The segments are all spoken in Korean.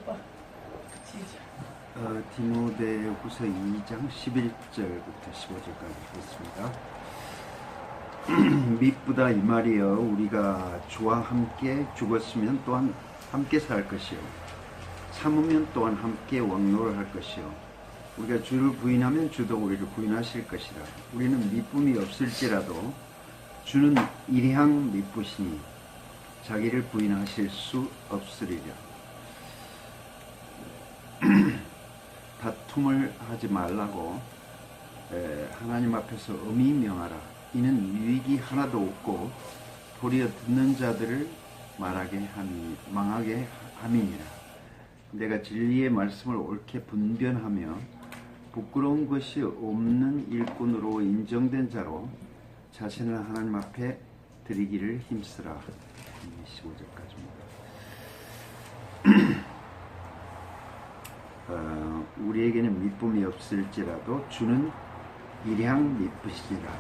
오빠 진짜. 디모데후서 2장 11절부터 15절까지 있습니다. 밉보다 이 말이여 우리가 주와 함께 죽었으면 또한 함께 살 것이요 참으면 또한 함께 왕노를 것이요 우리가 주를 부인하면 주도 우리를 부인하실 것이라. 우리는 미쁨이 없을지라도 주는 일향 미쁘시니 자기를 부인하실 수 없으리라. 다툼을 하지 말라고 하나님 앞에서 엄히 명하라. 이는 유익이 하나도 없고 도리어 듣는 자들을 망하게 함이니라. 내가 진리의 말씀을 옳게 분변하며 부끄러운 것이 없는 일꾼으로 인정된 자로 자신을 하나님 앞에 드리기를 힘쓰라. 15절까지입니다. 우리에게는 미쁨이 없을지라도 주는 일향 미쁘시니라.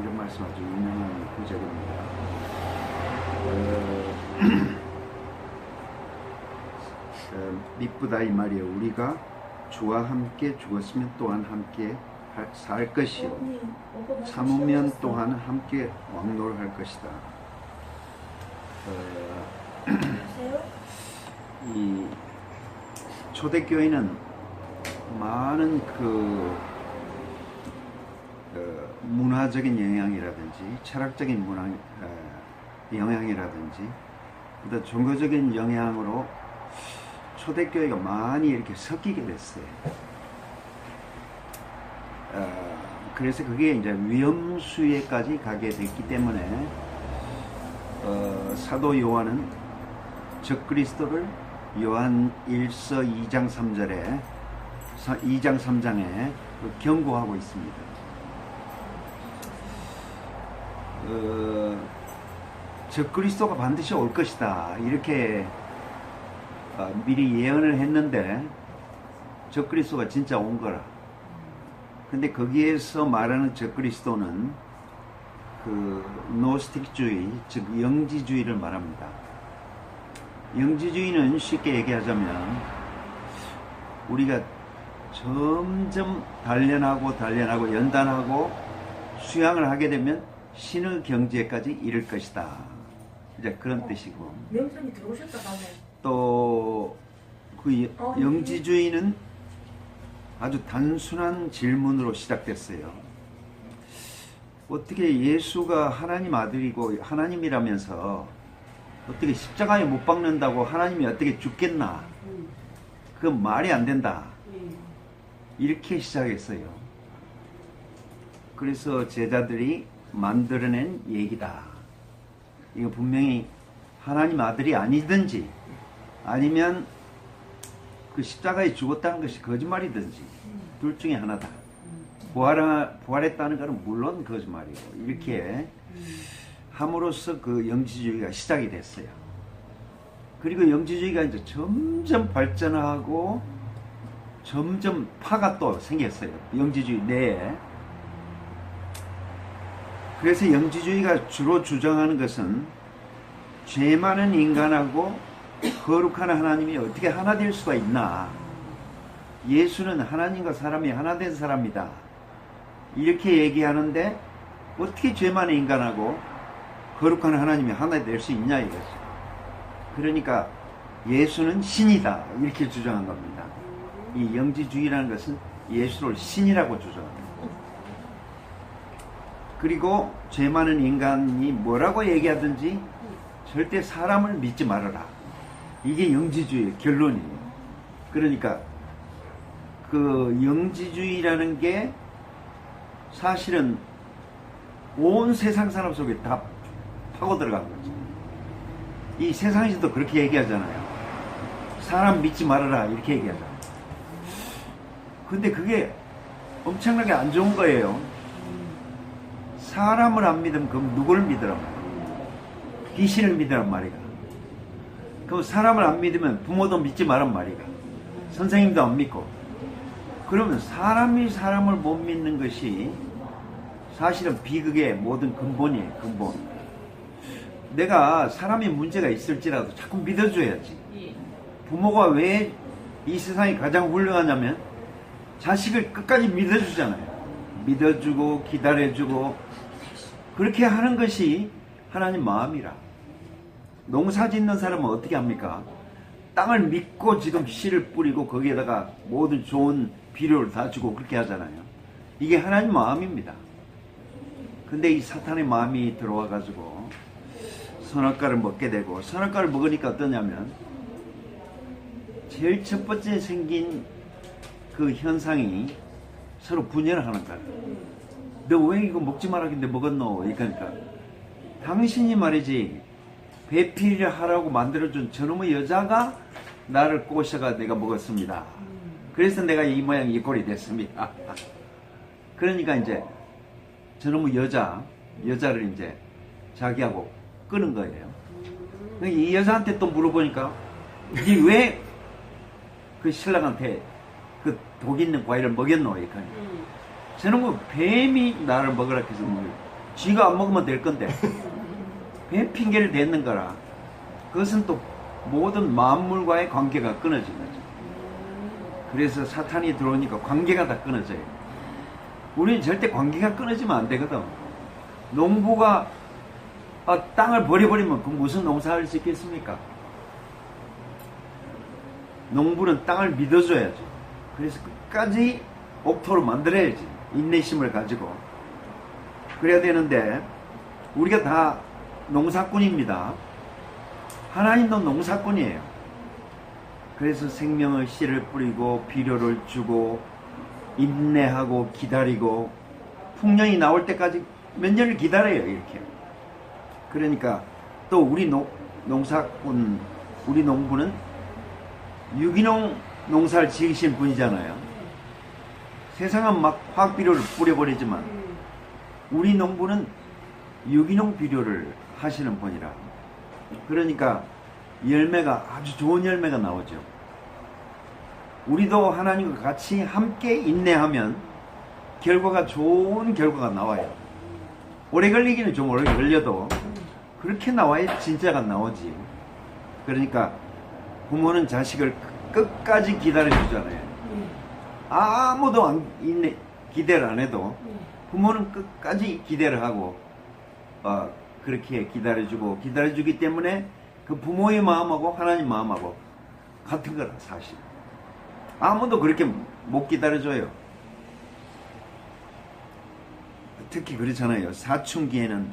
이런 말씀 아주 유명한 구절입니다. 미쁘다 이 말이에요. 우리가 주와 함께 죽었으면 또한 함께 살 것이요 참으면 또한 함께 왕노를 것이다. 이 초대교회는 많은 문화적인 영향이라든지 철학적인 영향이라든지 그다음 종교적인 영향으로 초대교회가 많이 이렇게 섞이게 됐어요. 그래서 그게 이제 위험수위에까지 가게 됐기 때문에 사도 요한은 적그리스도를 요한 1서 2장 3장에 경고하고 있습니다. 적그리스도가 반드시 올 것이다 이렇게 미리 예언을 했는데 적그리스도가 진짜 온 거라. 근데 거기에서 말하는 적그리스도는 노스틱주의, 즉 영지주의를 말합니다. 영지주의는 쉽게 얘기하자면 우리가 점점 단련하고 연단하고 수양을 하게 되면 신의 경지에까지 이를 것이다. 이제 그런 뜻이고. 명성이 들어오셨다 밤에. 또 그 영지주의는 아주 단순한 질문으로 시작됐어요. 어떻게 예수가 하나님 아들이고 하나님이라면서 어떻게 십자가에 못 박는다고 하나님이 어떻게 죽겠나? 그건 말이 안 된다. 이렇게 시작했어요. 그래서 제자들이 만들어낸 얘기다. 이거 분명히 하나님 아들이 아니든지 아니면 그 십자가에 죽었다는 것이 거짓말이든지 둘 중에 하나다. 부활했다는 것은 물론 거짓말이고 이렇게 함으로써 그 영지주의가 시작이 됐어요. 그리고 영지주의가 이제 점점 발전하고 점점 파가 또 생겼어요. 영지주의 내에. 그래서 영지주의가 주로 주장하는 것은 죄 많은 인간하고 거룩한 하나님이 어떻게 하나 될 수가 있나. 예수는 하나님과 사람이 하나 된 사람이다. 이렇게 얘기하는데 어떻게 죄 많은 인간하고 거룩한 하나님이 하나 될 수 있냐 이거죠. 그러니까 예수는 신이다 이렇게 주장한 겁니다. 이 영지주의라는 것은 예수를 신이라고 주장합니다. 그리고 죄 많은 인간이 뭐라고 얘기하든지 절대 사람을 믿지 말아라. 이게 영지주의의 결론이에요. 그러니까 그 영지주의라는 게 사실은 온 세상 사람 속에 다 파고 들어간 거죠. 이 세상에서도 그렇게 얘기하잖아요. 사람 믿지 말아라 이렇게 얘기하잖아요. 근데 그게 엄청나게 안 좋은 거예요. 사람을 안 믿으면 그럼 누구를 믿으란 말이야? 귀신을 믿으란 말이야. 그럼 사람을 안 믿으면 부모도 믿지 말란 말이야. 선생님도 안 믿고. 그러면 사람이 사람을 못 믿는 것이 사실은 비극의 모든 근본이에요. 근본. 내가 사람이 문제가 있을지라도 자꾸 믿어줘야지. 부모가 왜 이 세상이 가장 훌륭하냐면 자식을 끝까지 믿어주잖아요. 믿어주고 기다려주고 그렇게 하는 것이 하나님 마음이라. 농사 짓는 사람은 어떻게 합니까? 땅을 믿고 지금 씨를 뿌리고 거기에다가 모든 좋은 비료를 다 주고 그렇게 하잖아요. 이게 하나님 마음입니다. 근데 이 사탄의 마음이 들어와 가지고 선악과를 먹게 되고, 선악과를 먹으니까 어떠냐면 제일 첫 번째 생긴 그 현상이 서로 분열을 하는 거야. 너 왜 이거 먹지 말라는데 먹었노? 그러니까 당신이 말이지 배필을 하라고 만들어준 저놈의 여자가 나를 꼬셔가 내가 먹었습니다. 그래서 내가 이 모양 이 꼴이 됐습니다. 그러니까 이제 저놈의 여자를 이제 자기하고 끄는 거예요. 이 여자한테 또 물어보니까 니 왜 그 신랑한테 그 독 있는 과일을 먹였노? 그러니까 저놈의 뱀이 나를 먹으라 해서 먹어요. 쥐가 안 먹으면 될 건데 뱀 핑계를 댔는 거라. 그것은 또 모든 만물과의 관계가 끊어진 거죠. 그래서 사탄이 들어오니까 관계가 다 끊어져요. 우리는 절대 관계가 끊어지면 안 되거든. 농부가 땅을 버려버리면 그 무슨 농사할 수 있겠습니까? 농부는 땅을 믿어줘야죠. 그래서 끝까지 옥토로 만들어야지. 인내심을 가지고. 그래야 되는데 우리가 다 농사꾼입니다. 하나님도 농사꾼이에요. 그래서 생명의 씨를 뿌리고 비료를 주고 인내하고 기다리고 풍년이 나올 때까지 몇 년을 기다려요. 이렇게. 그러니까 또 우리 농사꾼, 우리 농부는 유기농 농사를 지으신 분이잖아요. 세상은 막 화학비료를 뿌려버리지만 우리 농부는 유기농 비료를 하시는 분이라. 그러니까 열매가 아주 좋은 열매가 나오죠. 우리도 하나님과 같이 함께 인내하면 결과가 좋은 결과가 나와요. 오래 걸리기는 좀 오래 걸려도 그렇게 나와야 진짜가 나오지. 그러니까 부모는 자식을 끝까지 기다려주잖아요. 아무도 기대를 안 해도 부모는 끝까지 기대를 하고 그렇게 기다려주기 때문에 그 부모의 마음하고 하나님 마음하고 같은 거라. 사실 아무도 그렇게 못 기다려줘요. 특히 그렇잖아요. 사춘기에는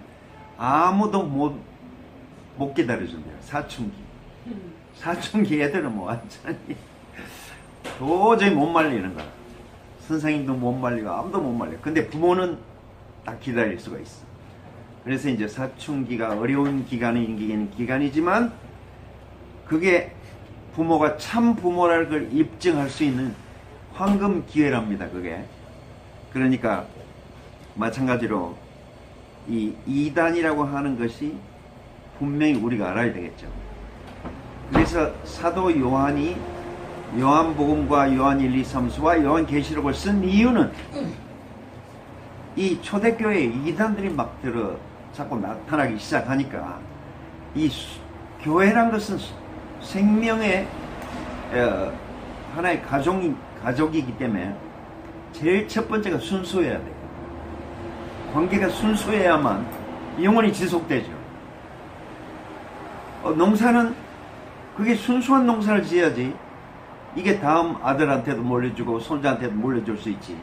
아무도 못 기다려준대요. 사춘기 애들은 뭐 완전히 도저히 못 말리는 거야. 선생님도 못 말리고 아무도 못 말려. 근데 부모는 딱 기다릴 수가 있어. 그래서 이제 사춘기가 어려운 기간이지만 그게 부모가 참 부모라는 걸 입증할 수 있는 황금 기회랍니다. 그게. 그러니까 마찬가지로 이 이단이라고 하는 것이 분명히 우리가 알아야 되겠죠. 그래서 사도 요한이 요한복음과 요한 1, 2, 3수와 요한계시록을 쓴 이유는 이 초대교회에 이단들이 막 자꾸 나타나기 시작하니까 이 교회란 것은 생명의 하나의 가족이기 때문에 제일 첫 번째가 순수해야 돼요. 관계가 순수해야만 영원히 지속되죠. 농사는 그게 순수한 농사를 지어야지 이게 다음 아들한테도 물려주고 손자한테도 물려줄 수 있지.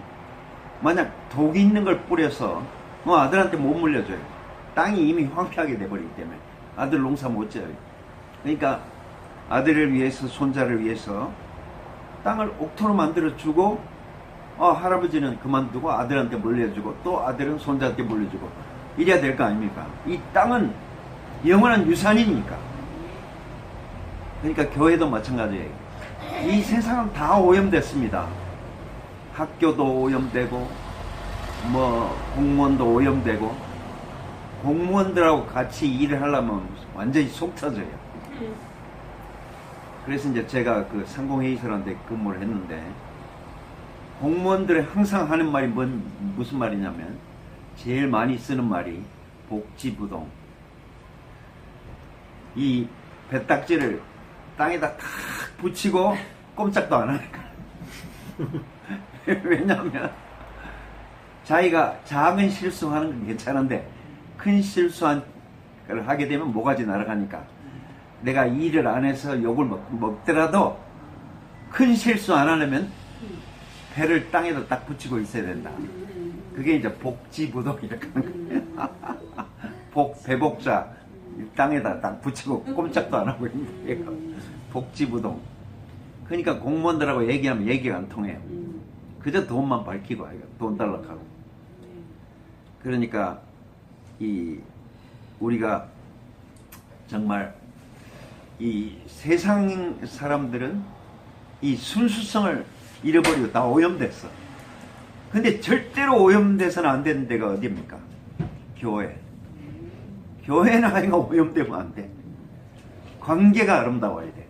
만약 독이 있는 걸 뿌려서 아들한테 못 물려줘요. 땅이 이미 황폐하게 돼버리기 때문에 아들 농사 못 지어요. 그러니까 아들을 위해서 손자를 위해서 땅을 옥토로 만들어주고 할아버지는 그만두고 아들한테 물려주고 또 아들은 손자한테 물려주고 이래야 될 거 아닙니까? 이 땅은 영원한 유산이니까. 그러니까 교회도 마찬가지예요. 이 세상은 다 오염됐습니다. 학교도 오염되고 공무원도 오염되고 공무원들하고 같이 일을 하려면 완전히 속 터져요. 그래서 이제 제가 그 상공회의소라는 데 근무를 했는데 공무원들이 항상 하는 말이 무슨 말이냐면 제일 많이 쓰는 말이 복지부동. 이 배딱지를 땅에다 탁 붙이고 꼼짝도 안 하니까. 왜냐하면 자기가 작은 실수하는 건 괜찮은데 큰 실수한 걸 하게 되면 모가지 날아가니까 내가 일을 안 해서 욕을 먹더라도 큰 실수 안 하려면 배를 땅에다 딱 붙이고 있어야 된다. 그게 이제 복지부동이라고 하는 거예요. 배복자 땅에다 딱 붙이고 꼼짝도 안 하고 있는 거예요. 복지부동. 그러니까 공무원들하고 얘기하면 얘기가 안 통해요. 그저 돈만 밝히고 돈 달라고 하고. 그러니까 우리가 정말 이 세상 사람들은 이 순수성을 잃어버리고 다 오염됐어. 근데 절대로 오염돼서는 안 되는 데가 어디입니까? 교회. 교회는 아이가 오염되면 안 돼. 관계가 아름다워야 돼.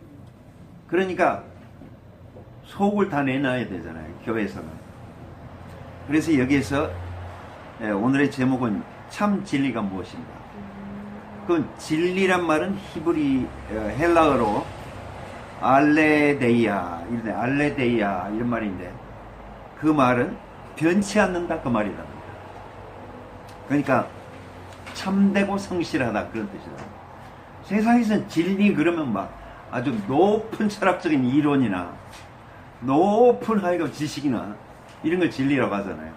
그러니까 속을 다 내놔야 되잖아요. 교회에서는. 그래서 여기에서 오늘의 제목은 참 진리가 무엇인가. 그 진리란 말은 히브리 헬라어로 알레데이아 이런 말인데 그 말은 변치 않는다 그 말이다. 그러니까 참되고 성실하다 그런 뜻이다. 세상에서는 진리 그러면 막 아주 높은 철학적인 이론이나 높은 하여간 지식이나 이런 걸 진리라고 하잖아요.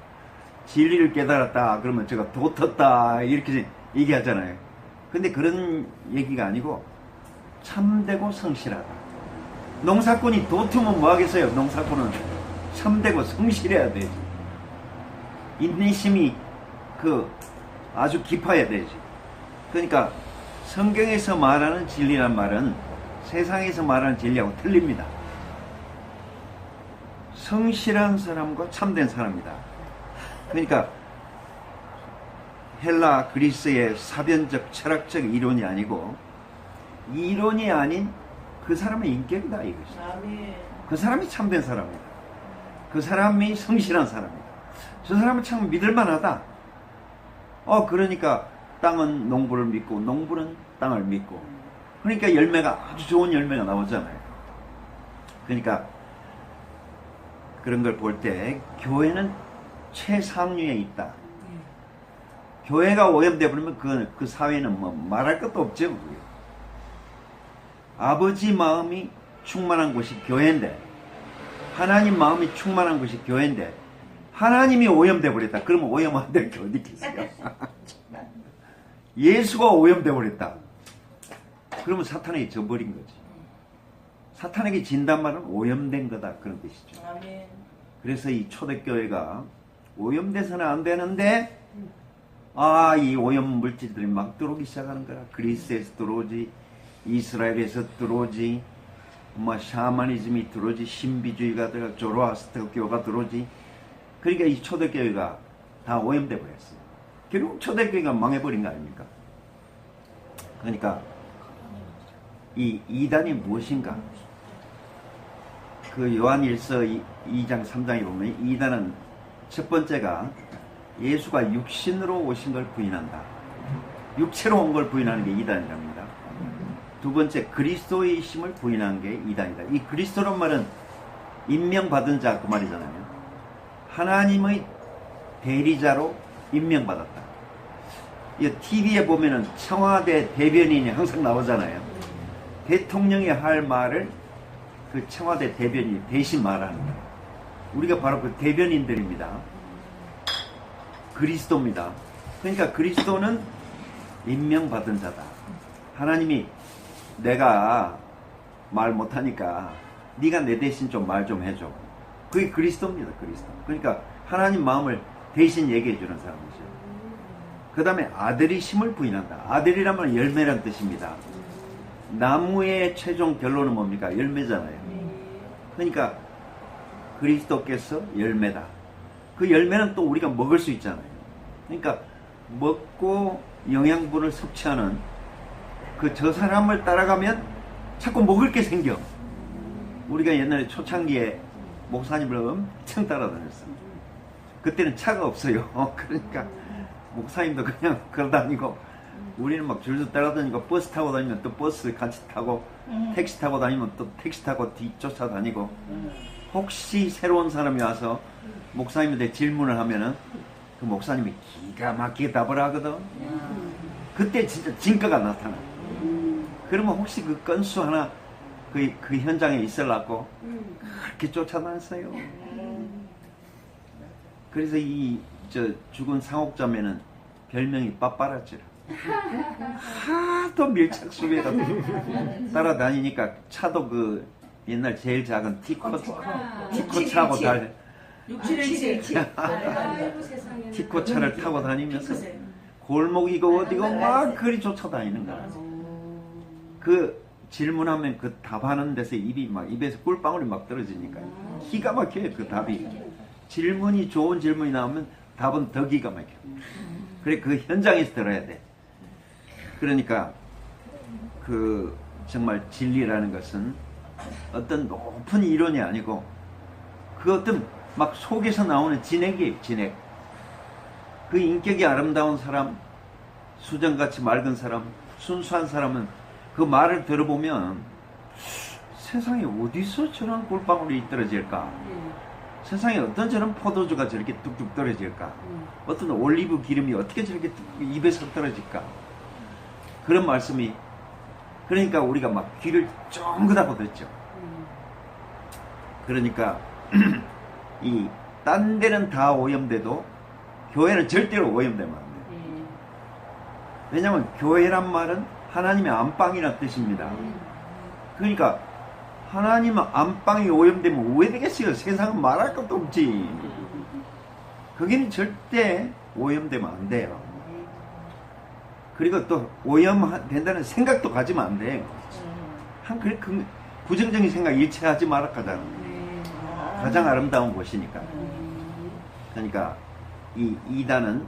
진리를 깨달았다 그러면 제가 도텄다 이렇게 얘기하잖아요. 근데 그런 얘기가 아니고 참되고 성실하다. 농사꾼이 도트면 뭐 하겠어요? 농사꾼은 참되고 성실해야 되지. 인내심이 아주 깊어야 되지. 그러니까 성경에서 말하는 진리란 말은 세상에서 말하는 진리하고 틀립니다. 성실한 사람과 참된 사람이다. 그러니까 헬라 그리스의 사변적 철학적 이론이 아니고 이론이 아닌 그 사람의 인격이다 이것이. 그 사람이 참된 사람이다. 그 사람이 성실한 사람이다. 저 사람은 참 믿을만하다. 그러니까 땅은 농부를 믿고 농부는 땅을 믿고 그러니까 열매가 아주 좋은 열매가 나오잖아요. 그러니까 그런 걸 볼 때 교회는 최상류에 있다. 교회가 오염되어 버리면 그 사회는 뭐 말할 것도 없죠. 그게. 아버지 마음이 충만한 곳이 교회인데 하나님 마음이 충만한 곳이 교회인데 하나님이 오염되어 버렸다. 그러면 오염 안 될 게 어디 있겠어요? 예수가 오염되어 버렸다. 그러면 사탄에게 져버린 거지. 사탄에게 진단 말은 오염된 거다 그런 뜻이죠. 그래서 이 초대교회가 오염돼서는 안 되는데 이 오염 물질들이 막 들어오기 시작하는 거야. 그리스에서 들어오지, 이스라엘에서 들어오지, 샤머니즘이 들어오지, 신비주의가 들어오지, 조로아스터교가 들어오지. 그러니까 이 초대교회가 다 오염돼 버렸어요. 결국 초대교회가 망해버린 거 아닙니까? 그러니까 이 이단이 무엇인가? 그 요한일서 2장 3장에 보면 이단은 첫 번째가 예수가 육신으로 오신 걸 부인한다. 육체로 온 걸 부인하는 게 이단이랍니다. 두 번째 그리스도의 이심을 부인하는 게 이단이다. 이 그리스도란 말은 임명받은 자 그 말이잖아요. 하나님의 대리자로 임명받았다. 이 TV에 보면은 청와대 대변인이 항상 나오잖아요. 대통령이 할 말을 그 청와대 대변인이 대신 말하는 거예요. 우리가 바로 그 대변인들입니다. 그리스도입니다. 그러니까 그리스도는 임명받은 자다. 하나님이 내가 말 못하니까 네가 내 대신 좀 말 좀 해줘. 그게 그리스도입니다. 그리스도. 그러니까 하나님 마음을 대신 얘기해 주는 사람이죠. 그 다음에 아들이심을 부인한다. 아들이라면 열매란 뜻입니다. 나무의 최종 결론은 뭡니까? 열매잖아요. 그러니까 그리스도께서 열매다. 그 열매는 또 우리가 먹을 수 있잖아요. 그러니까 먹고 영양분을 섭취하는 저 사람을 따라가면 자꾸 먹을 게 생겨. 우리가 옛날에 초창기에 목사님을 엄청 따라다녔어요. 그때는 차가 없어요. 그러니까 목사님도 그냥 걸어다니고 우리는 막 줄줄 따라다니고 버스 타고 다니면 또 버스 같이 타고 택시 타고 다니면 또 택시 타고 뒤쫓아 다니고 혹시 새로운 사람이 와서 목사님한테 질문을 하면은 그 목사님이 기가 막히게 답을 하거든. 그때 진짜 진가가 나타나. 그러면 혹시 그 건수 하나 그 현장에 있으려고 그렇게 쫓아다녔어요. 그래서 저 죽은 상옥자매는 별명이 빠빠라지라. 하도 밀착 수배가 따라다니니까 차도 그 옛날 제일 작은 티코 차고 달 6717. 티코 차를 타고 다니면서 골목 이거 어디고 막 그리 쫓아다니는 거야. 그 질문하면 그 답하는 데서 입에서 꿀방울이 막 떨어지니까 기가 막혀요. 그 답이 질문이 좋은 질문이 나오면 답은 더 기가 막혀. 그래 그 현장에서 들어야 돼. 그러니까 그 정말 진리라는 것은 어떤 높은 이론이 아니고 그 어떤 막 속에서 나오는 진액이에요. 진액. 그 인격이 아름다운 사람, 수정같이 맑은 사람, 순수한 사람은 그 말을 들어보면 세상에 어디서 저런 꿀방울이 떨어질까? 세상에 어떤 저런 포도주가 저렇게 뚝뚝 떨어질까? 어떤 올리브 기름이 어떻게 저렇게 입에서 떨어질까? 그런 말씀이, 그러니까 우리가 막 귀를 쫑긋하고 듣죠. 그러니까 딴 데는 다 오염돼도 교회는 절대로 오염되면 안 돼요. 왜냐하면 교회란 말은 하나님의 안방이라는 뜻입니다. 그러니까 하나님 안방이 오염되면 왜 되겠어요? 세상은 말할 것도 없지. 거기는 절대 오염되면 안 돼요. 그리고 또 오염된다는 생각도 가지면 안 돼요. 그 부정적인 생각 일체하지 말아 가잖아. 가장 아름다운 곳이니까. 그러니까 이 이단은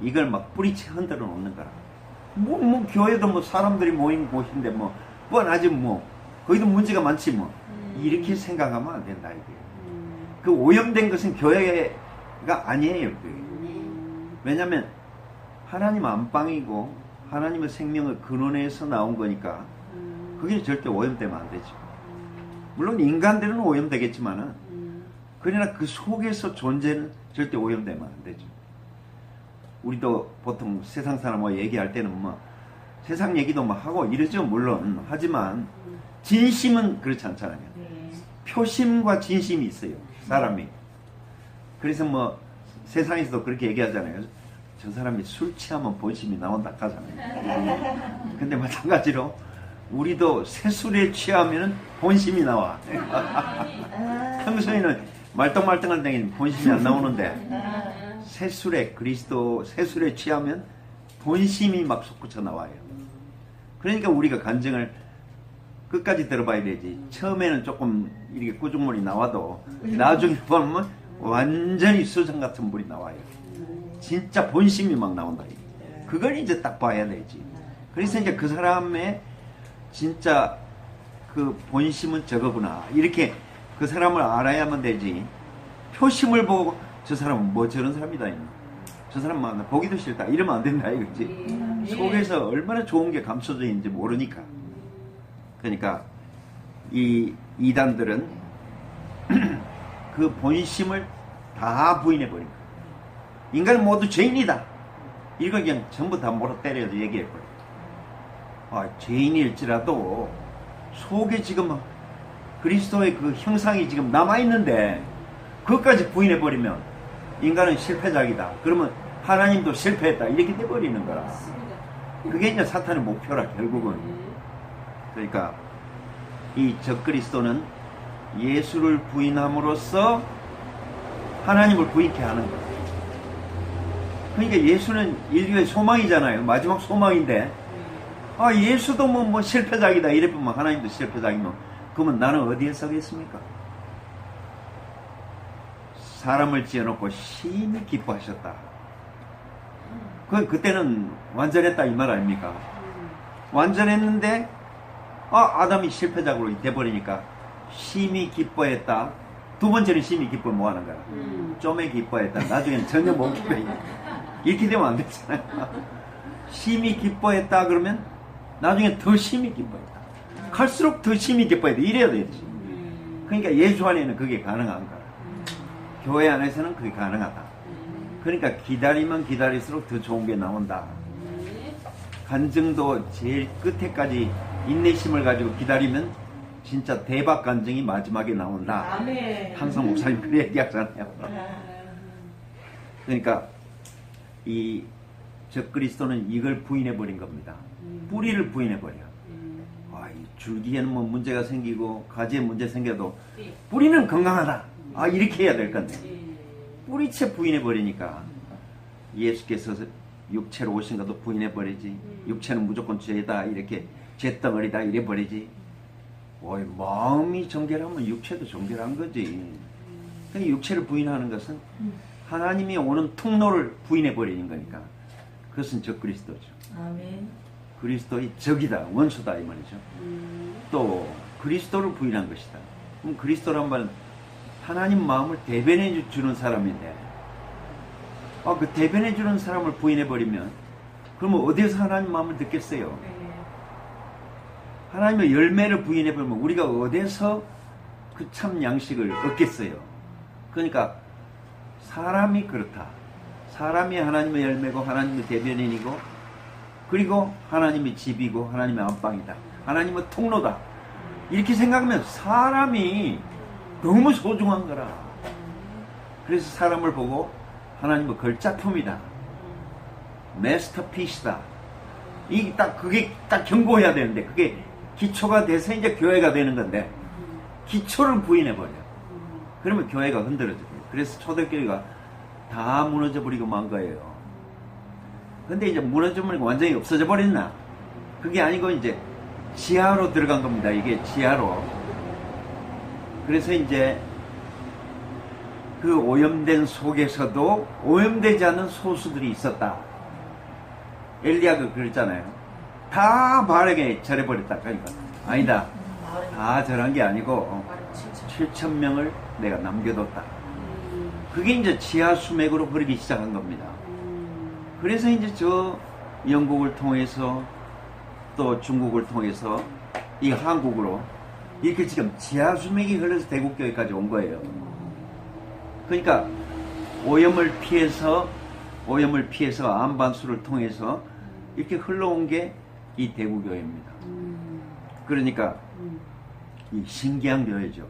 이걸 막 뿌리채 흔들어 놓는 거라. 뭐 교회도 사람들이 모인 곳인데 뻔하지 거기도 문제가 많지 이렇게 생각하면 안 된다 이게. 그 오염된 것은 교회가 아니에요. 왜냐하면 하나님 안방이고 하나님의 생명의 근원에서 나온 거니까 그게 절대 오염되면 안 되죠. 물론 인간들은 오염되겠지만은 그러나 그 속에서 존재는 절대 오염되면 안 되죠. 우리도 보통 세상 사람하고 얘기할 때는 세상 얘기도 하고 이러죠. 물론 하지만 진심은 그렇지 않잖아요. 표심과 진심이 있어요. 사람이. 그래서 세상에서도 그렇게 얘기하잖아요. 저 사람이 술 취하면 본심이 나온다 하잖아요. 근데 마찬가지로 우리도 새술에 취하면 본심이 나와. 평소에는 말똥말똥한 데는 본심이 안 나오는데 새술에 그리스도 새술에 취하면 본심이 막 솟구쳐 나와요. 그러니까 우리가 간증을 끝까지 들어봐야 되지. 처음에는 조금 이렇게 꾸중물이 나와도 나중에 보면 완전히 수정 같은 물이 나와요. 진짜 본심이 막 나온다. 그걸 이제 딱 봐야 되지. 그래서 이제 그 사람의 진짜 그 본심은 저거구나. 이렇게 그 사람을 알아야만 되지. 표심을 보고 저 사람은 저런 사람이다. 저 사람 만나 보기도 싫다. 이러면 안 된다 이거지. 속에서 얼마나 좋은 게 감춰져 있는지 모르니까. 그러니까 이 이단들은 그 본심을 다 부인해버린 거예요. 인간은 모두 죄인이다. 이걸 그냥 전부 다 몰아 때려서 얘기해버려요. 죄인일지라도 속에 지금 그리스도의 그 형상이 지금 남아있는데 그것까지 부인해버리면 인간은 실패작이다. 그러면 하나님도 실패했다. 이렇게 돼버리는 거라. 그게 이제 사탄의 목표라 결국은. 그러니까 이 적그리스도는 예수를 부인함으로써 하나님을 부인케 하는 거예요. 그러니까 예수는 인류의 소망이잖아요. 마지막 소망인데 예수도 실패작이다 이래보면 하나님도 실패작이면 그러면 나는 어디에 서겠습니까? 사람을 지어놓고 심히 기뻐하셨다. 그때는 완전했다 이 말 아닙니까? 완전했는데 아담이 실패작으로 돼버리니까 심히 기뻐했다. 두 번째는 심히 기뻐 뭐 하는 거야? 좀에 기뻐했다. 나중에는 전혀 못 기뻐해. 이렇게 되면 안 되잖아요. 심히 기뻐했다 그러면 나중에 더 심히 기뻐했다. 갈수록 더 심히 기뻐해야 돼. 이래야 되지. 그러니까 예수 안에는 그게 가능한 거야. 교회 안에서는 그게 가능하다. 그러니까 기다리면 기다릴수록 더 좋은 게 나온다. 간증도 제일 끝에까지 인내심을 가지고 기다리면 진짜 대박 간증이 마지막에 나온다. 아멘. 항상 목사님 그래 얘기하잖아요. 그러니까 이 적그리스도는 이걸 부인해버린 겁니다. 뿌리를 부인해버려. 아, 이 줄기에는 뭐 문제가 생기고 가지에 문제 생겨도 뿌리는 건강하다. 아, 이렇게 해야 될 건데 뿌리채 부인해버리니까 예수께서 육체로 오신 것도 부인해버리지. 육체는 무조건 죄다 이렇게 죄덩어리다 이래버리지. 어이, 마음이 정결하면 육체도 정결한 거지. 그러니까 육체를 부인하는 것은 하나님이 오는 통로를 부인해버리는 거니까 그것은 적그리스도죠. 아멘. 그리스도의 적이다, 원수다 이 말이죠. 또 그리스도를 부인한 것이다. 그럼 그리스도란 말은 하나님 마음을 대변해 주는 사람인데, 그 대변해 주는 사람을 부인해 버리면 그러면 어디서 하나님 마음을 듣겠어요? 하나님의 열매를 부인해 버리면 우리가 어디서 그 참 양식을 얻겠어요? 그러니까 사람이 그렇다. 사람이 하나님의 열매고 하나님의 대변인이고 그리고 하나님의 집이고 하나님의 안방이다. 하나님의 통로다. 이렇게 생각하면 사람이 너무 소중한 거라. 그래서 사람을 보고 하나님의 걸작품이다. 마스터피스다. 그게 딱 경고해야 되는데 그게 기초가 돼서 이제 교회가 되는 건데 기초를 부인해버려. 그러면 교회가 흔들어져 버려. 그래서 초대교회가 다 무너져 버리고 만 거예요. 근데 이제 무너져 버리고 완전히 없어져 버렸나? 그게 아니고 이제 지하로 들어간 겁니다. 이게 지하로. 그래서 이제 그 오염된 속에서도 오염되지 않는 소수들이 있었다. 엘리야가 그랬잖아요. 다 바르게 절해버렸다. 그러니까 아니다. 다 절한 게 아니고 7,000명을 내가 남겨뒀다. 그게 이제 지하 수맥으로 흐르기 시작한 겁니다. 그래서 이제 저 영국을 통해서 또 중국을 통해서 이 한국으로 이렇게 지금 지하 수맥이 흘러서 대국교회까지 온 거예요. 그러니까 오염을 피해서 안반수를 통해서 이렇게 흘러온 게 이 대구교회입니다. 그러니까 이 신기한 교회죠.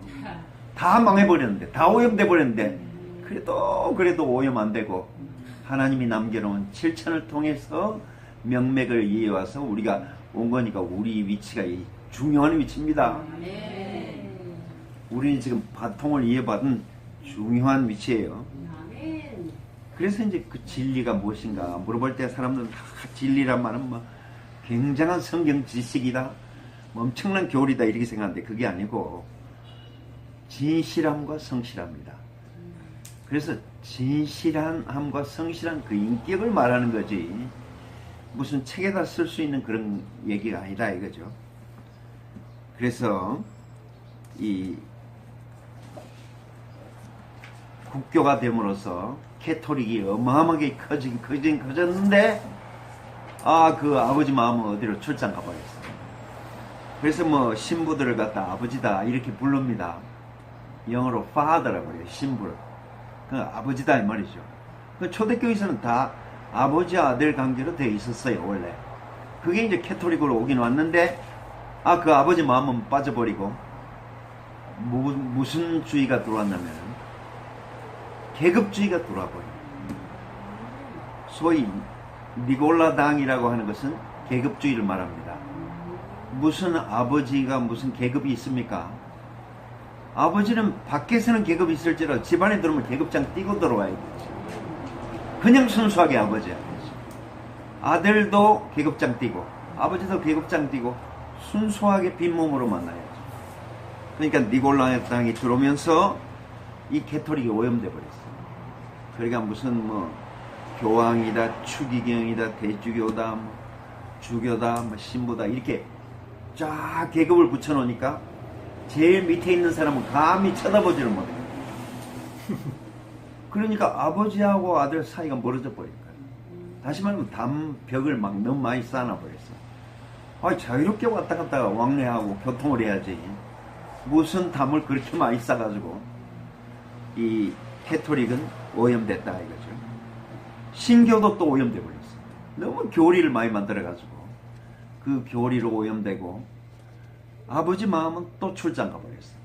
다 망해버렸는데, 다 오염돼 버렸는데 그래도 오염 안 되고 하나님이 남겨놓은 7천을 통해서 명맥을 이어와서 우리가 온 거니까 우리 위치가 중요한 위치입니다. 우리는 지금 바통을 이어받은 중요한 위치예요. 그래서 이제 그 진리가 무엇인가 물어볼 때 사람들은 다 진리란 말은 뭐 굉장한 성경 지식이다, 뭐 엄청난 교리다 이렇게 생각하는데 그게 아니고 진실함과 성실함이다. 그래서 진실함과 성실한 그 인격을 말하는 거지 무슨 책에다 쓸 수 있는 그런 얘기가 아니다 이거죠. 그래서 이 국교가 됨으로써 캐토릭이 어마어마하게 커졌는데 그 아버지 마음은 어디로 출장 가버렸어. 그래서 뭐 신부들을 갖다 아버지다 이렇게 부릅니다. 영어로 father라고 해요. 신부를. 그 아버지다 이 말이죠. 그 초대교회에서는 다 아버지 아들 관계로 되어 있었어요 원래. 그게 이제 캐토릭으로 오긴 왔는데 그 아버지 마음은 빠져버리고 무슨 주의가 들어왔냐면 계급주의가 들어와 버려요. 소위 니골라당이라고 하는 것은 계급주의를 말합니다. 무슨 아버지가 무슨 계급이 있습니까? 아버지는 밖에서는 계급이 있을지라도 집안에 들어오면 계급장 띄고 들어와야 되지. 그냥 순수하게 아버지야. 아들도 계급장 띄고 아버지도 계급장 띄고 순수하게 빈몸으로 만나야죠. 그러니까 니골라 땅이 들어오면서 이 캐토릭이 오염돼 버렸어요. 그러니까 무슨 뭐 교황이다, 추기경이다, 대주교다, 뭐 주교다, 뭐 신부다 이렇게 쫙 계급을 붙여놓으니까 제일 밑에 있는 사람은 감히 쳐다보지를 못해요. 그러니까 아버지하고 아들 사이가 멀어져 버린 거예요. 다시 말하면 담벽을 막 너무 많이 쌓아버렸어. 자유롭게 왔다 갔다 왕래하고 교통을 해야지. 무슨 담을 그렇게 많이 쌓아가지고 이 캐토릭은 오염됐다 이거죠. 신교도 또 오염돼 버렸어. 너무 교리를 많이 만들어가지고 그 교리로 오염되고 아버지 마음은 또 출장 가버렸어.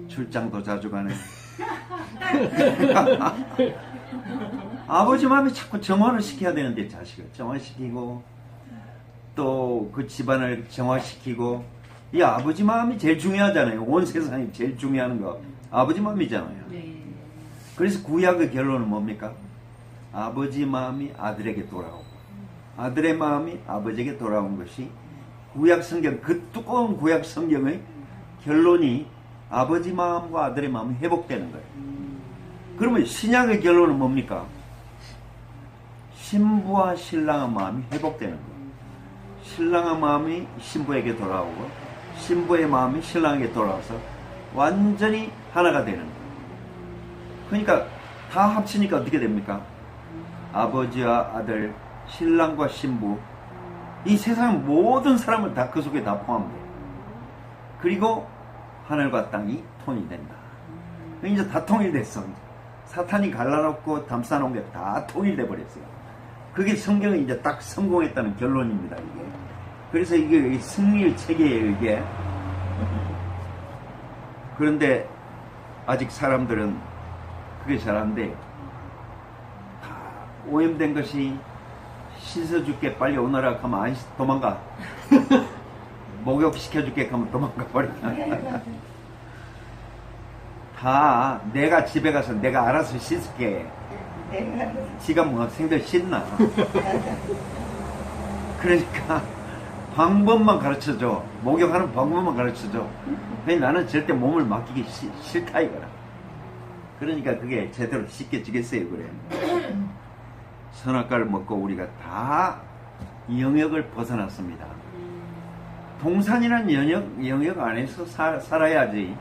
출장도 자주 가네. 아버지 마음이 자꾸 정화를 시켜야 되는데 자식을 정화시키고 또 그 집안을 정화시키고 이 아버지 마음이 제일 중요하잖아요. 온 세상이 제일 중요한 거 아버지 마음이잖아요. 네. 그래서 구약의 결론은 뭡니까? 아버지 마음이 아들에게 돌아오고 아들의 마음이 아버지에게 돌아온 것이 구약 성경, 그 두꺼운 구약 성경의 결론이 아버지 마음과 아들의 마음이 회복되는 거예요. 그러면 신약의 결론은 뭡니까? 신부와 신랑의 마음이 회복되는 거예요. 신랑의 마음이 신부에게 돌아오고 신부의 마음이 신랑에게 돌아와서 완전히 하나가 되는 거예요. 그러니까 다 합치니까 어떻게 됩니까? 아버지와 아들, 신랑과 신부, 이 세상 모든 사람을 다 그 속에 다 포함돼요. 그리고 하늘과 땅이 통일된다. 이제 다 통일됐어. 사탄이 갈라놓고 담쌓은 게 다 통일돼 버렸어요. 그게 성경이 이제 딱 성공했다는 결론입니다. 이게. 그래서 이게 승리의 체계예요. 이게. 그런데 아직 사람들은 그게 잘 안 돼요. 다 오염된 것이 씻어줄게 빨리 오너라 하면 안 도망가. 목욕시켜줄게 하면 도망가 버려. 다 내가 집에 가서 내가 알아서 씻을게. 지가 뭐 생들 씻나. 그러니까 방법만 가르쳐줘. 목욕하는 방법만 가르쳐줘. 나는 절대 몸을 맡기기 싫다 이거라. 그러니까 그게 제대로 씻겨지겠어요. 그래. 선악과를 먹고 우리가 다 영역을 벗어났습니다. 동산이라는 영역 안에서 살아야지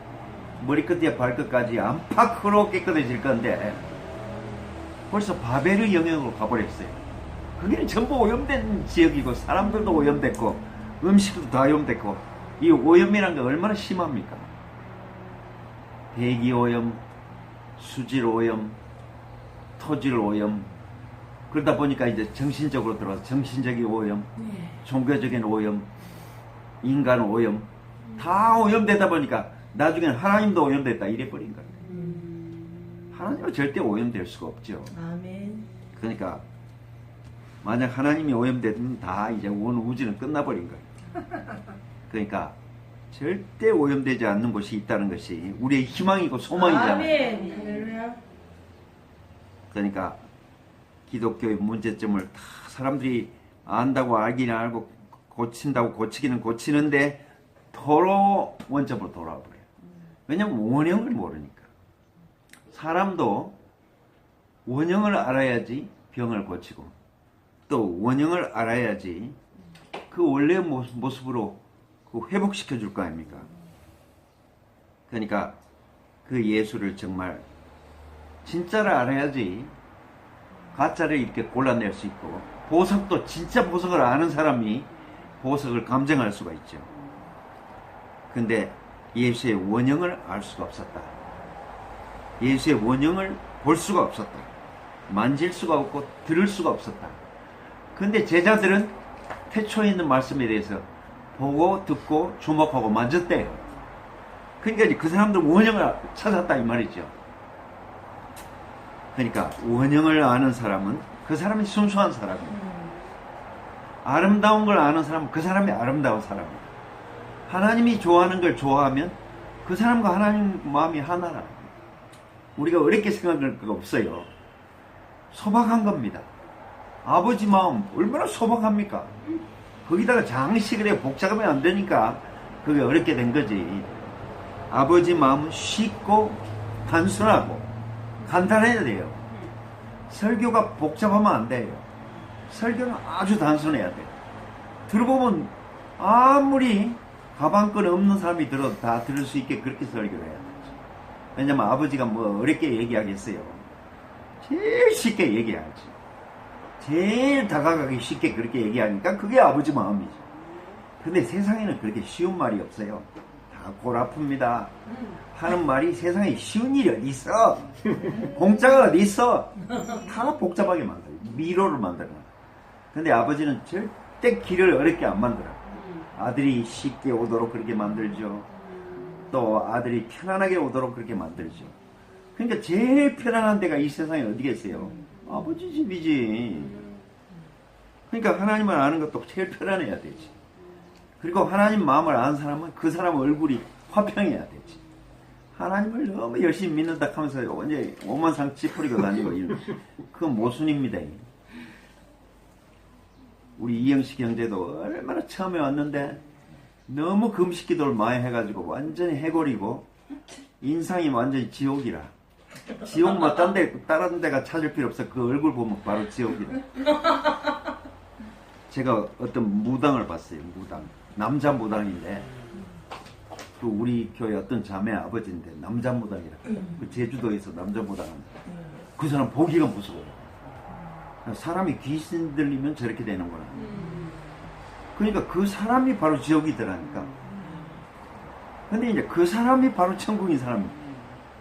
머리끝에 발끝까지 안팎으로 깨끗해질 건데 벌써 바벨의 영역으로 가버렸어요. 거기는 전부 오염된 지역이고 사람들도 오염됐고 음식도 다 오염됐고 이 오염이라는 게 얼마나 심합니까? 대기 오염, 수질 오염, 토질 오염, 그러다 보니까 이제 정신적으로 들어와서 정신적인 오염, 종교적인 오염, 인간 오염, 다 오염되다 보니까 나중에는 하나님도 오염됐다 이래버린 거예요. 하나님은 절대 오염될 수가 없죠. 아멘. 그러니까 만약 하나님이 오염되면 다 이제 온 우주는 끝나버린 거예요. 그러니까 절대 오염되지 않는 곳이 있다는 것이 우리의 희망이고 소망이잖아요. 아멘. 할렐루야. 그러니까 기독교의 문제점을 다 사람들이 안다고 알기는 알고 고친다고 고치기는 고치는데 도로 원점으로 돌아와 버려요. 왜냐하면 원형을 모르니까. 사람도 원형을 알아야지 병을 고치고 또 원형을 알아야지 그 원래의 모습으로 그 회복시켜 줄 거 아닙니까? 그러니까 그 예수를 정말 진짜를 알아야지 가짜를 이렇게 골라낼 수 있고 보석도 진짜 보석을 아는 사람이 보석을 감정할 수가 있죠. 근데 예수의 원형을 알 수가 없었다. 예수의 원형을 볼 수가 없었다. 만질 수가 없고 들을 수가 없었다. 근데 제자들은 태초에 있는 말씀에 대해서 보고 듣고 주목하고 만졌대요. 그러니까 그 사람들 원형을 찾았다 이 말이죠. 그러니까 원형을 아는 사람은 그 사람이 순수한 사람이에요. 아름다운 걸 아는 사람은 그 사람이 아름다운 사람이에요. 하나님이 좋아하는 걸 좋아하면 그 사람과 하나님 마음이 하나라. 우리가 어렵게 생각할 거 없어요. 소박한 겁니다. 아버지 마음 얼마나 소박합니까? 거기다가 장식을 해 복잡하면 안 되니까 그게 어렵게 된 거지. 아버지 마음은 쉽고 단순하고 간단해야 돼요. 설교가 복잡하면 안 돼요. 설교는 아주 단순해야 돼요. 들어보면 아무리 가방끈 없는 사람이 들어도 다 들을 수 있게 그렇게 설교를 해야 되죠. 왜냐면 아버지가 뭐 어렵게 얘기하겠어요. 제일 쉽게 얘기하지. 제일 다가가기 쉽게 그렇게 얘기하니까 그게 아버지 마음이죠. 근데 세상에는 그렇게 쉬운 말이 없어요. 다 골 아픕니다 하는 말이 세상에 쉬운 일이 어디 있어? 공짜가 어디 있어? 다 복잡하게 만들어요. 미로를 만들어요. 근데 아버지는 절대 길을 어렵게 안 만들어요. 아들이 쉽게 오도록 그렇게 만들죠. 또 아들이 편안하게 오도록 그렇게 만들죠. 그러니까 제일 편안한 데가 이 세상에 어디겠어요? 아버지 집이지. 그러니까 하나님을 아는 것도 제일 편안해야 되지. 그리고 하나님 마음을 아는 사람은 그 사람 얼굴이 화평해야 되지. 하나님을 너무 열심히 믿는다 하면서 언제 오만상 찌푸리고 다니고 이런 그건 모순입니다. 우리 이영식 형제도 얼마나 처음에 왔는데 너무 금식 기도를 많이 해가지고 완전히 해골이고 인상이 완전히 지옥이라. 지옥 뭐 다른 데가 찾을 필요 없어. 그 얼굴 보면 바로 지옥이라. 제가 어떤 무당을 봤어요. 무당. 남자 무당인데 그 우리 교회 어떤 자매 아버지인데 남자 무당이라. 그 제주도에서 남자 무당한데 그 사람 보기가 무서워요. 사람이 귀신 들리면 저렇게 되는구나. 그러니까 그 사람이 바로 지옥이더라니까. 근데 이제 그 사람이 바로 천국인 사람이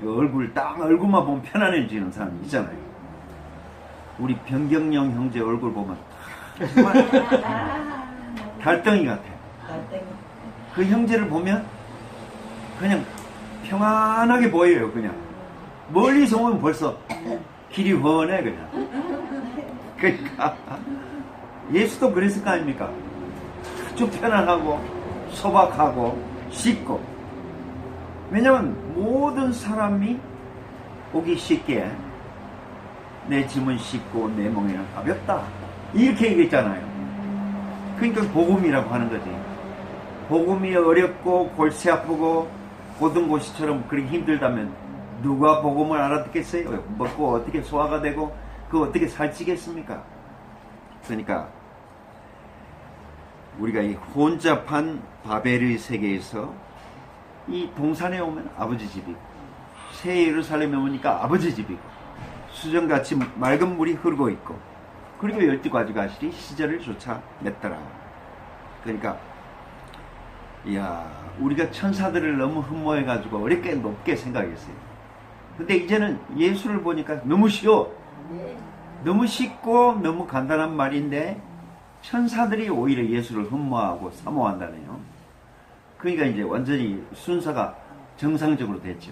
얼굴만 보면 편안해지는 사람이 있잖아요. 우리 변경영 형제 얼굴 보면 정말 달덩이 같아요. 그 형제를 보면 그냥 평안하게 보여요. 그냥 멀리서 오면 벌써 길이 훤해 그냥. 그러니까 예수도 그랬을 거 아닙니까? 아주 편안하고 소박하고 쉽고. 왜냐면 모든 사람이 오기 쉽게 내 짐은 쉽고 내 멍에는 가볍다 이렇게 얘기했잖아요. 그러니까 복음이라고 하는 거지. 복음이 어렵고 골치 아프고 고등고시처럼 그렇게 힘들다면 누가 복음을 알아듣겠어요? 먹고 어떻게 소화가 되고 그거 어떻게 살찌겠습니까? 그러니까 우리가 이 혼잡한 바벨의 세계에서 이 동산에 오면 아버지 집이고 새 예루살렘에 오니까 아버지 집이고 수정같이 맑은 물이 흐르고 있고 그리고 12가지 가실이 시절을 쫓아냈더라. 그러니까 이야 우리가 천사들을 너무 흠모해가지고 어렵게 높게 생각했어요. 근데 이제는 예수를 보니까 너무 쉬워. 너무 쉽고 너무 간단한 말인데 천사들이 오히려 예수를 흠모하고 사모한다네요. 그러니까 이제 완전히 순서가 정상적으로 됐죠.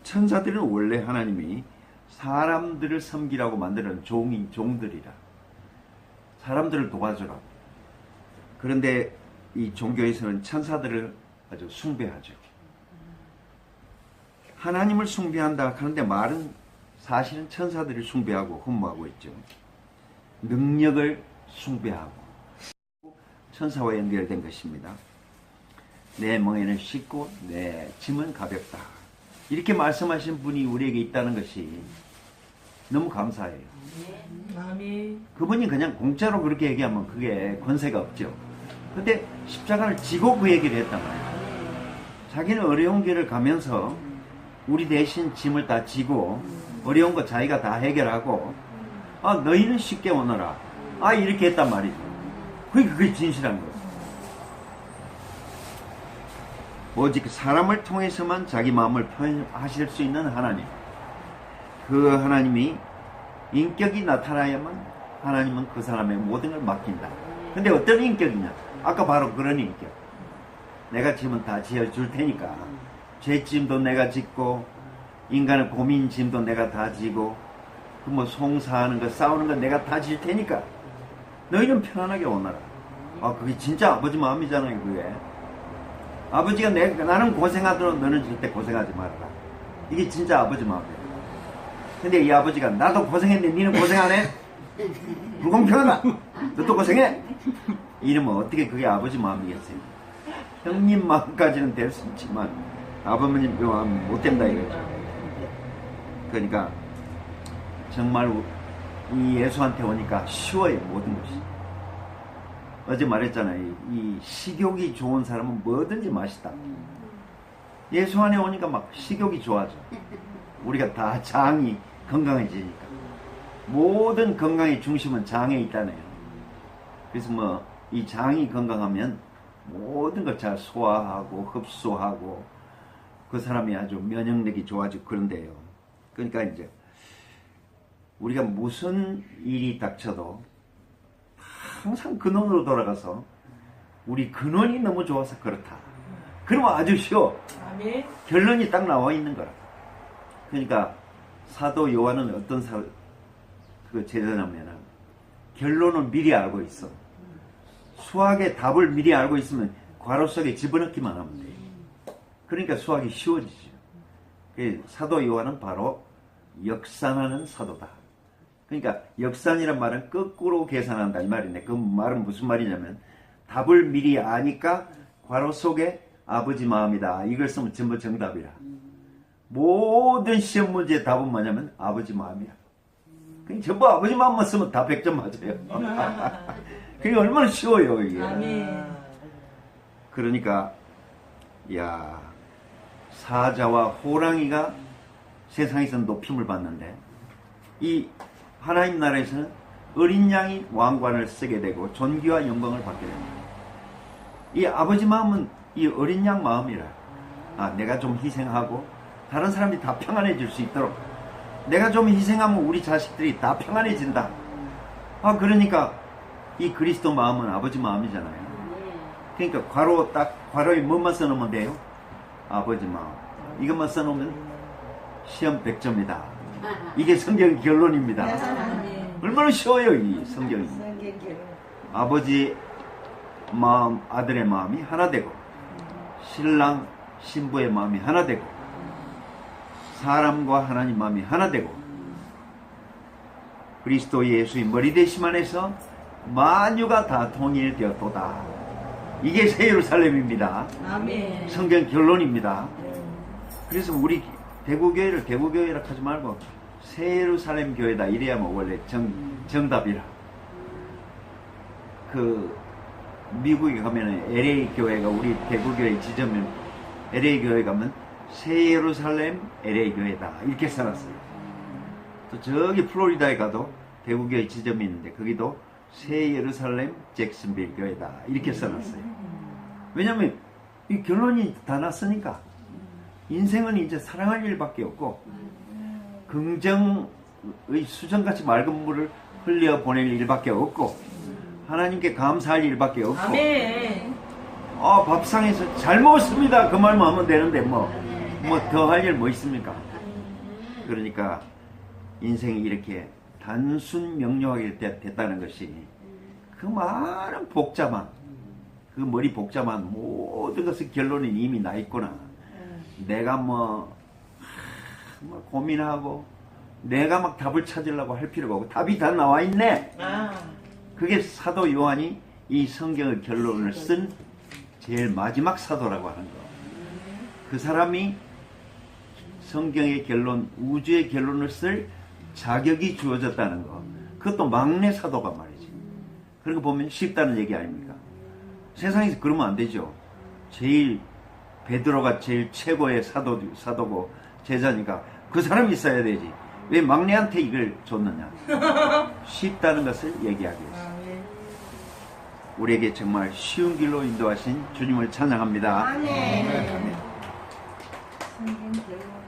천사들은 원래 하나님이 사람들을 섬기라고 만드는 종들이라. 사람들을 도와주라고. 그런데 이 종교에서는 천사들을 아주 숭배하죠. 하나님을 숭배한다 하는데 말은 사실은 천사들을 숭배하고 흠모하고 있죠. 능력을 숭배하고 천사와 연결된 것입니다. 내 멍에는 쉽고 내 짐은 가볍다. 이렇게 말씀하신 분이 우리에게 있다는 것이 너무 감사해요. 아멘. 그분이 그냥 공짜로 그렇게 얘기하면 그게 권세가 없죠. 근데 십자가를 지고 그 얘기를 했단 말이에요. 자기는 어려운 길을 가면서 우리 대신 짐을 다 지고 어려운 거 자기가 다 해결하고 너희는 쉽게 오너라. 이렇게 했단 말이죠. 그게 진실한 거예요. 오직 사람을 통해서만 자기 마음을 표현하실 수 있는 하나님. 그 하나님이 인격이 나타나야만 하나님은 그 사람의 모든 걸 맡긴다. 근데 어떤 인격이냐? 아까 바로 그런 인격. 내가 짐은 다 지어줄 테니까 죄짐도 내가 짓고 인간의 고민 짐도 내가 다 지고 그 뭐 송사하는 거 싸우는 거 내가 다 질 테니까 너희는 편안하게 오너라. 그게 진짜 아버지 마음이잖아요. 그게 아버지가 나는 고생하도록 너는 절대 고생하지 말아라. 이게 진짜 아버지 마음이에요. 근데 이 아버지가 나도 고생했는데 니는 고생 안 해? 불공평하다. 너도 고생해? 이러면 어떻게 그게 아버지 마음이겠어요? 형님 마음까지는 될 수 있지만 아버님 마음 못 된다 이거죠. 그러니까 정말 이 예수한테 오니까 쉬워요. 모든 것이. 어제 말했잖아요. 이 식욕이 좋은 사람은 뭐든지 맛있다. 예수 안에 오니까 막 식욕이 좋아져. 우리가 다 장이 건강해지니까. 모든 건강의 중심은 장에 있다네요. 그래서 뭐 이 장이 건강하면 모든 걸 잘 소화하고 흡수하고 그 사람이 아주 면역력이 좋아지고 그런데요. 그러니까 이제 우리가 무슨 일이 닥쳐도 항상 근원으로 돌아가서 우리 근원이 너무 좋아서 그렇다. 그러면 아주 쉬워. 아멘. 결론이 딱 나와 있는 거라. 그러니까 사도 요한은 어떤 그 제자냐면은 결론을 미리 알고 있어. 수학의 답을 미리 알고 있으면 괄호 속에 집어넣기만 하면 돼. 그러니까 수학이 쉬워지죠. 사도 요한은 바로 역산하는 사도다. 그러니까 역산이란 말은 거꾸로 계산한다 이 말인데 그 말은 무슨 말이냐면 답을 미리 아니까 괄호 속에 아버지 마음이다. 이걸 쓰면 전부 정답이라. 모든 시험 문제의 답은 뭐냐면 아버지 마음이야. 그냥 전부 아버지 마음만 쓰면 다 100점 맞아요. 그게 얼마나 쉬워요 이게. 아멘. 그러니까 야 사자와 호랑이가 세상에서 높임을 받는데 이 하나님 나라에서는 어린 양이 왕관을 쓰게 되고 존귀와 영광을 받게 됩니다. 이 아버지 마음은 이 어린 양 마음이라. 내가 좀 희생하고 다른 사람들이 다 평안해질 수 있도록 내가 좀 희생하면 우리 자식들이 다 평안해진다. 그러니까 이 그리스도 마음은 아버지 마음이잖아요. 그러니까 괄호에 뭐만 써놓으면 돼요? 아버지 마음. 이것만 써놓으면 시험 100점이다. 이게 성경의 결론입니다. 얼마나 쉬워요 이 성경이. 아버지 마음, 아들의 마음이 하나 되고 신랑, 신부의 마음이 하나 되고 사람과 하나님 마음이 하나 되고 그리스도 예수의 머리 되심 안에서 만유가 다 통일되었도다. 이게 새 예루살렘입니다. 아멘. 성경 결론입니다. 그래서 우리 대구교회를 대구교회라 하지 말고 새 예루살렘 교회다 이래야만 원래 정답이라. 그 미국에 가면은 LA 교회가 우리 대구교회 지점은 LA 교회 가면 새 예루살렘 LA 교회다 이렇게 써놨어요. 또 저기 플로리다에 가도 대구교회 지점이 있는데 거기도 새 예루살렘 잭슨빌 교회다 이렇게 써놨어요. 왜냐면 이 결론이 다 났으니까 인생은 이제 사랑할 일밖에 없고 긍정의 수정같이 맑은 물을 흘려 보낼 일밖에 없고 하나님께 감사할 일밖에 없고 아멘. 밥상에서 잘 먹었습니다 그 말만 하면 되는데 뭐 더 할 일 뭐 있습니까? 그러니까 인생이 이렇게 단순 명료하게 됐다는 것이 그 많은 복잡한 그 머리 복잡한 모든 것의 결론이 이미 나 있구나. 내가 뭐 고민하고 내가 막 답을 찾으려고 할 필요가 없고 답이 다 나와 있네. 그게 사도 요한이 이 성경의 결론을 쓴 제일 마지막 사도라고 하는 거. 그 사람이 성경의 결론, 우주의 결론을 쓸 자격이 주어졌다는 거. 그것도 막내 사도가 말이지. 그런 거 보면 쉽다는 얘기 아닙니까? 세상에서 그러면 안 되죠. 베드로가 제일 최고의 사도고 제자니까 그 사람이 있어야 되지. 왜 막내한테 이걸 줬느냐. 쉽다는 것을 얘기하기 위해서. 우리에게 정말 쉬운 길로 인도하신 주님을 찬양합니다. 아멘. 아멘. 성경 결론